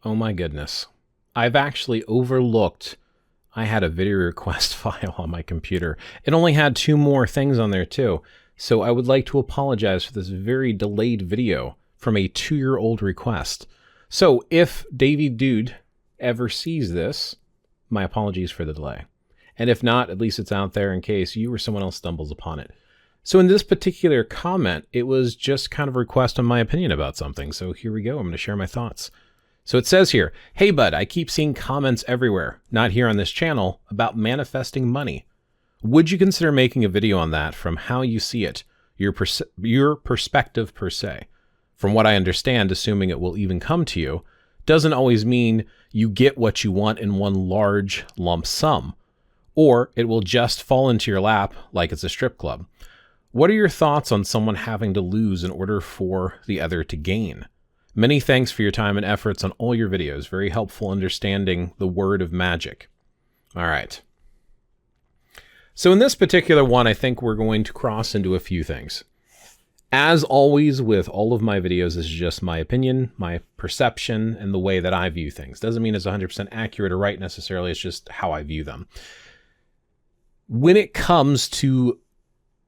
Oh my goodness. I've actually overlooked I had a video request file on my computer. It only had 2 more things on there too. So I would like to apologize for this very delayed video from a 2-year-old request. So if Davey Dude ever sees this, my apologies for the delay. And if not, at least it's out there in case you or someone else stumbles upon it. So in this particular comment, it was just kind of a request on my opinion about something. So here we go. I'm going to share my thoughts. So it says here, "Hey bud, I keep seeing comments everywhere, not here on this channel, about manifesting money. Would you consider making a video on that from how you see it, your perspective per se? From what I understand, assuming it will even come to you, doesn't always mean you get what you want in one large lump sum, or it will just fall into your lap like it's a strip club. What are your thoughts on someone having to lose in order for the other to gain? Many thanks for your time and efforts on all your videos. Very helpful understanding the word of magic." All right. So in this particular one, I think we're going to cross into a few things. As always with all of my videos, this is just my opinion, my perception, and the way that I view things. Doesn't mean it's 100% accurate or right necessarily. It's just how I view them. When it comes to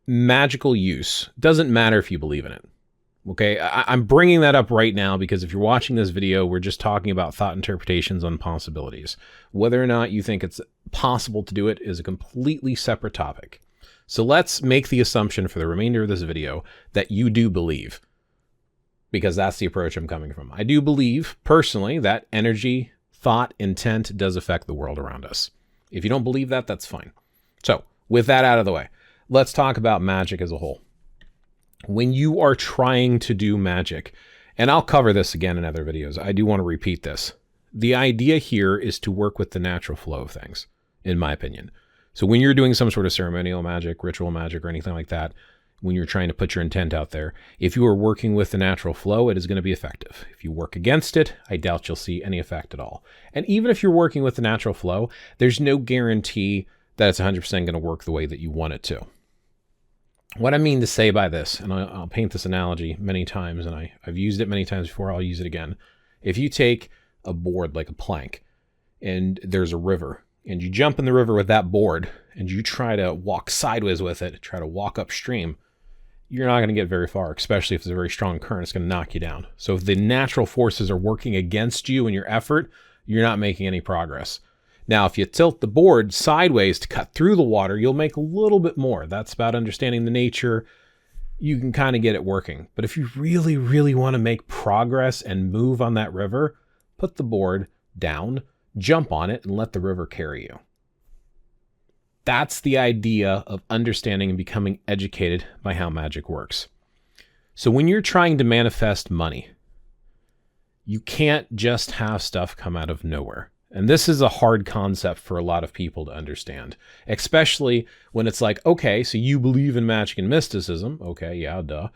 magical use, doesn't matter if you believe in it. Okay, I'm bringing that up right now because if you're watching this video, we're just talking about thought interpretations on possibilities. Whether or not you think it's possible to do it is a completely separate topic. So let's make the assumption for the remainder of this video that you do believe, because that's the approach I'm coming from. I do believe, personally, that energy, thought, intent does affect the world around us. If you don't believe that, that's fine. So with that out of the way, let's talk about magic as a whole. When you are trying to do magic, and I'll cover this again in other videos, I do want to repeat this. The idea here is to work with the natural flow of things, in my opinion. So when you're doing some sort of ceremonial magic, ritual magic, or anything like that, when you're trying to put your intent out there, if you are working with the natural flow, it is going to be effective. If you work against it, I doubt you'll see any effect at all. And even if you're working with the natural flow, there's no guarantee that it's 100% going to work the way that you want it to. What I mean to say by this, and I'll paint this analogy many times, and I've used it many times before, I'll use it again. If you take a board like a plank, and there's a river, and you jump in the river with that board, and you try to walk sideways with it, try to walk upstream, you're not going to get very far, especially if it's a very strong current. It's going to knock you down. So if the natural forces are working against you in your effort, you're not making any progress. Now, if you tilt the board sideways to cut through the water, you'll make a little bit more. That's about understanding the nature. You can kind of get it working. But if you really, really want to make progress and move on that river, put the board down, jump on it, and let the river carry you. That's the idea of understanding and becoming educated by how magic works. So when you're trying to manifest money, you can't just have stuff come out of nowhere. And this is a hard concept for a lot of people to understand, especially when it's like, okay, so you believe in magic and mysticism. Okay, yeah, duh.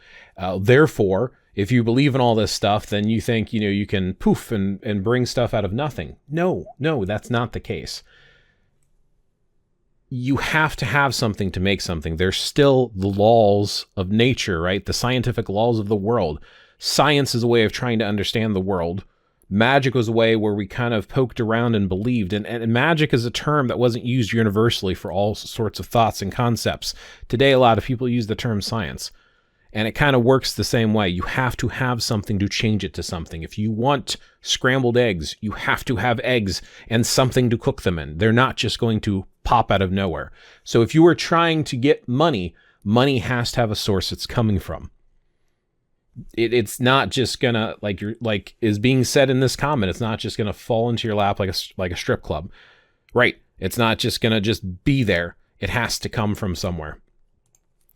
Therefore, if you believe in all this stuff, then you think, you can poof and bring stuff out of nothing. No, that's not the case. You have to have something to make something. There's still the laws of nature, right? The scientific laws of the world. Science is a way of trying to understand the world. Magic was a way where we kind of poked around and believed. And magic is a term that wasn't used universally for all sorts of thoughts and concepts. Today, a lot of people use the term science. And it kind of works the same way. You have to have something to change it to something. If you want scrambled eggs, you have to have eggs and something to cook them in. They're not just going to pop out of nowhere. So if you are trying to get money, money has to have a source it's coming from. It's not just gonna, like is being said in this comment, it's not just gonna fall into your lap like a strip club, right? It's not just gonna just be there. It has to come from somewhere.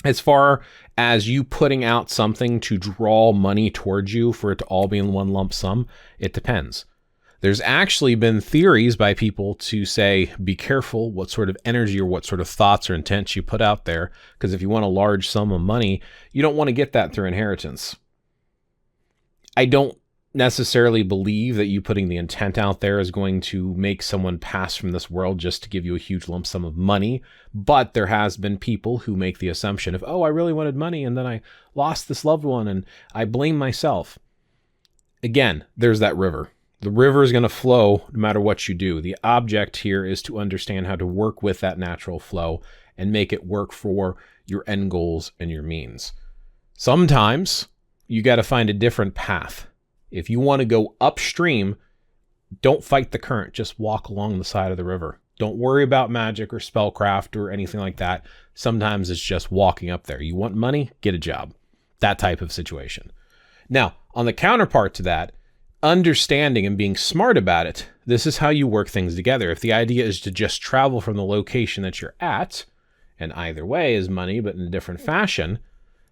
As far as you putting out something to draw money towards you for it to all be in one lump sum, it depends. There's actually been theories by people to say, be careful what sort of energy or what sort of thoughts or intents you put out there, because if you want a large sum of money, you don't want to get that through inheritance. I don't necessarily believe that you putting the intent out there is going to make someone pass from this world just to give you a huge lump sum of money. But there has been people who make the assumption of, oh, I really wanted money and then I lost this loved one and I blame myself. Again, there's that river. The river is going to flow no matter what you do. The object here is to understand how to work with that natural flow and make it work for your end goals and your means. Sometimes you got to find a different path. If you want to go upstream, don't fight the current. Just walk along the side of the river. Don't worry about magic or spellcraft or anything like that. Sometimes it's just walking up there. You want money? Get a job. That type of situation. Now, on the counterpart to that, understanding and being smart about it, this is how you work things together. If the idea is to just travel from the location that you're at, and either way is money, but in a different fashion,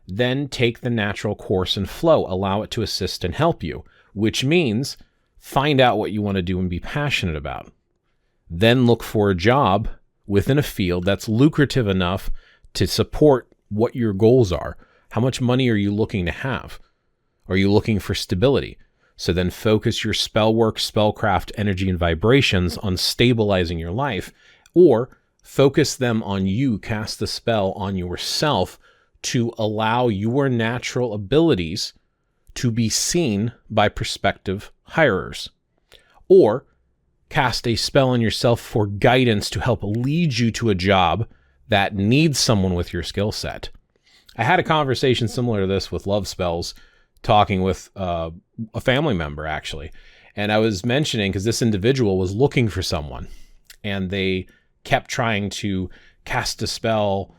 then take the natural course and flow. Allow it to assist and help you, which means find out what you want to do and be passionate about. Then look for a job within a field that's lucrative enough to support what your goals are. How much money are you looking to have? Are you looking for stability? So then focus your spell work, spellcraft, energy, and vibrations on stabilizing your life, or focus them on you, cast the spell on yourself to allow your natural abilities to be seen by prospective hirers. Or cast a spell on yourself for guidance to help lead you to a job that needs someone with your skill set. I had a conversation similar to this with love spells, talking with a family member, actually. And I was mentioning, because this individual was looking for someone, and they kept trying to cast a spell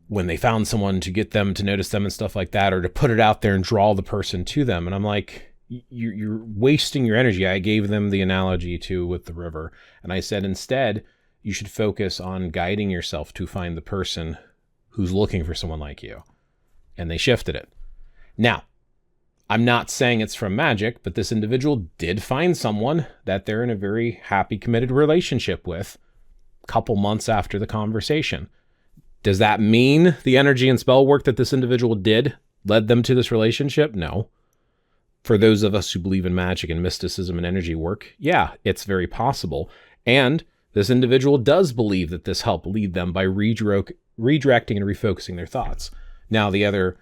when they found someone to get them to notice them and stuff like that, or to put it out there and draw the person to them. And I'm like, you're wasting your energy. I gave them the analogy with the river. And I said, instead, you should focus on guiding yourself to find the person who's looking for someone like you. And they shifted it. Now, I'm not saying it's from magic, but this individual did find someone that they're in a very happy, committed relationship with a couple months after the conversation. Does that mean the energy and spell work that this individual did led them to this relationship? No. For those of us who believe in magic and mysticism and energy work, yeah, it's very possible. And this individual does believe that this helped lead them by redirecting and refocusing their thoughts. Now, the other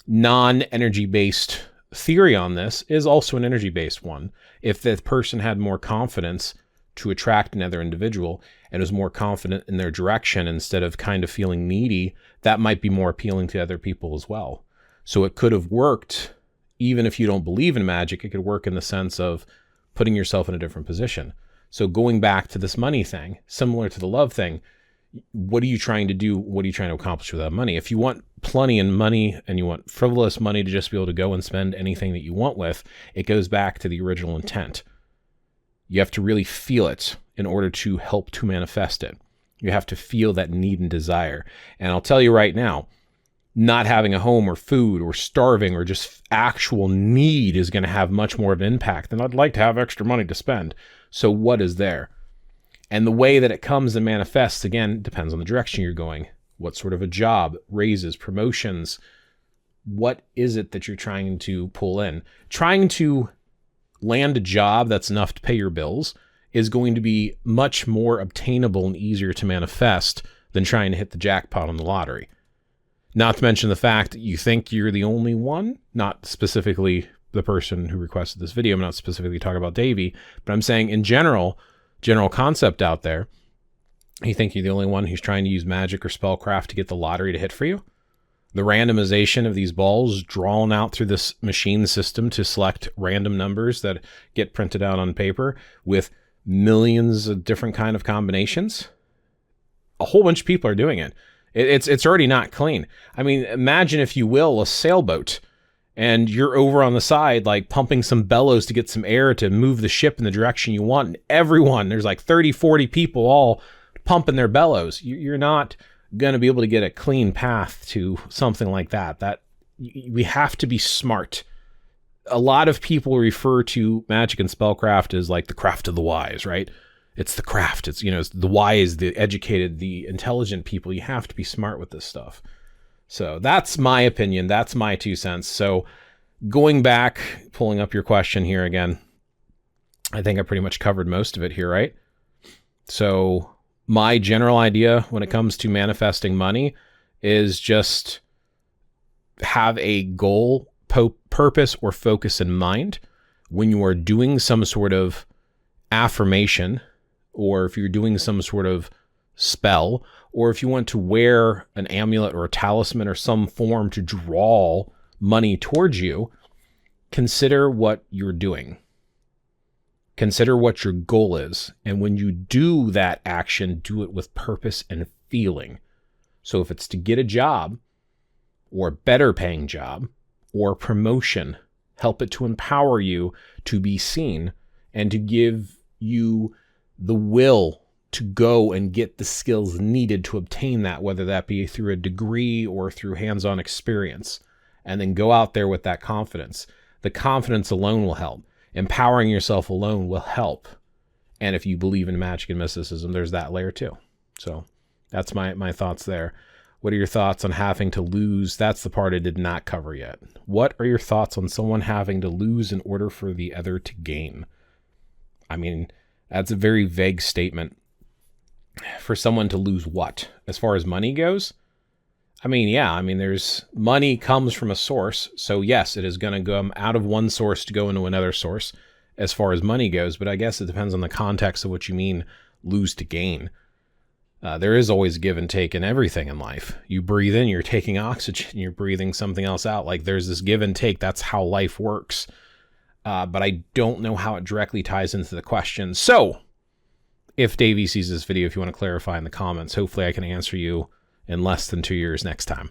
non-energy-based theory on this is also an energy-based one. If the person had more confidence to attract another individual and was more confident in their direction instead of kind of feeling needy, that might be more appealing to other people as well. So it could have worked. Even if you don't believe in magic, it could work in the sense of putting yourself in a different position. So going back to this money thing, similar to the love thing, what are you trying to do? What are you trying to accomplish with that money? If you want plenty of money and you want frivolous money to just be able to go and spend anything that you want with, it goes back to the original intent. You have to really feel it in order to help to manifest it. You have to feel that need and desire. And I'll tell you right now, not having a home or food or starving or just actual need is going to have much more of an impact than I'd like to have extra money to spend. So what is there? And the way that it comes and manifests, again, depends on the direction you're going. What sort of a job, raises, promotions, what is it that you're trying to pull in? Trying to land a job that's enough to pay your bills is going to be much more obtainable and easier to manifest than trying to hit the jackpot on the lottery. Not to mention the fact that you think you're the only one, not specifically the person who requested this video. I'm not specifically talking about Davey, but I'm saying in general concept out there, you think you're the only one who's trying to use magic or spellcraft to get the lottery to hit for you? The randomization of these balls drawn out through this machine system to select random numbers that get printed out on paper with millions of different kind of combinations. A whole bunch of people are doing it. It's already not clean. I mean, imagine, if you will, a sailboat, and you're over on the side, like pumping some bellows to get some air to move the ship in the direction you want. And everyone, there's like 30, 40 people all pumping their bellows. You're not going to be able to get a clean path to something like that. We have to be smart. A lot of people refer to magic and spellcraft as like the craft of the wise, right? It's the craft. It's the wise, the educated, the intelligent people. You have to be smart with this stuff. So that's my opinion. That's my 2 cents. So going back, pulling up your question here again, I think I pretty much covered most of it here, right? So my general idea when it comes to manifesting money is just have a goal, purpose, or focus in mind. when you are doing some sort of affirmation, or if you're doing some sort of spell, or if you want to wear an amulet or a talisman or some form to draw money towards you, consider what you're doing. Consider what your goal is. And when you do that action, do it with purpose and feeling. So if it's to get a job, or a better paying job, or promotion, help it to empower you to be seen and to give you the will to go and get the skills needed to obtain that, whether that be through a degree or through hands-on experience, and then go out there with that confidence. The confidence alone will help. Empowering yourself alone will help. And if you believe in magic and mysticism, there's that layer too. So that's my thoughts there. What are your thoughts on having to lose? That's the part I did not cover yet. What are your thoughts on someone having to lose in order for the other to gain? I mean, that's a very vague statement. For someone to lose what? As far as money goes? I mean, yeah, there's money comes from a source. So yes, it is going to come out of one source to go into another source as far as money goes. But I guess it depends on the context of what you mean lose to gain. There is always give and take in everything in life. You breathe in, you're taking oxygen, you're breathing something else out. Like there's this give and take. That's how life works. But I don't know how it directly ties into the question. So if Davey sees this video, if you want to clarify in the comments, hopefully I can answer you in less than 2 years next time.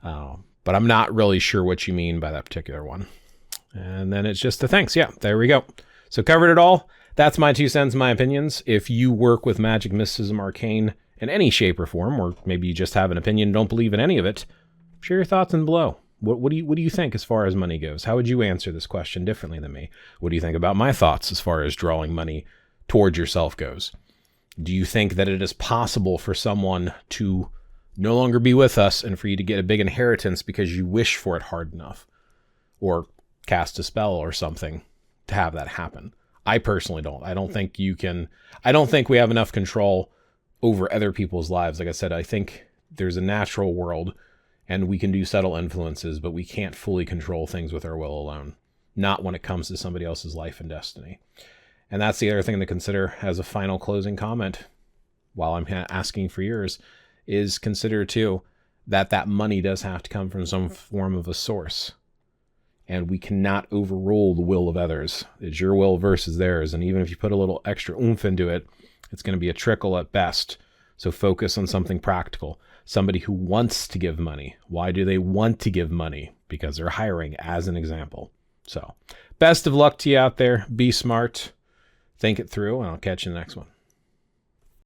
But I'm not really sure what you mean by that particular one. And then it's just a thanks. Yeah, there we go. So covered it all. That's my 2 cents, my opinions. If you work with magic, mysticism, arcane in any shape or form, or maybe you just have an opinion and don't believe in any of it, share your thoughts in below. What do you think as far as money goes? How would you answer this question differently than me? What do you think about my thoughts as far as drawing money towards yourself goes? Do you think that it is possible for someone to no longer be with us and for you to get a big inheritance because you wish for it hard enough, or cast a spell or something to have that happen? I personally don't. I don't think we have enough control over other people's lives. Like I said, I think there's a natural world and we can do subtle influences, but we can't fully control things with our will alone. Not when it comes to somebody else's life and destiny. And that's the other thing to consider as a final closing comment, while I'm asking for yours, is consider too that money does have to come from some form of a source. And we cannot overrule the will of others. It's your will versus theirs. And even if you put a little extra oomph into it, it's going to be a trickle at best. So focus on something practical. Somebody who wants to give money. Why do they want to give money? Because they're hiring, as an example. So best of luck to you out there. Be smart. Think it through, and I'll catch you in the next one.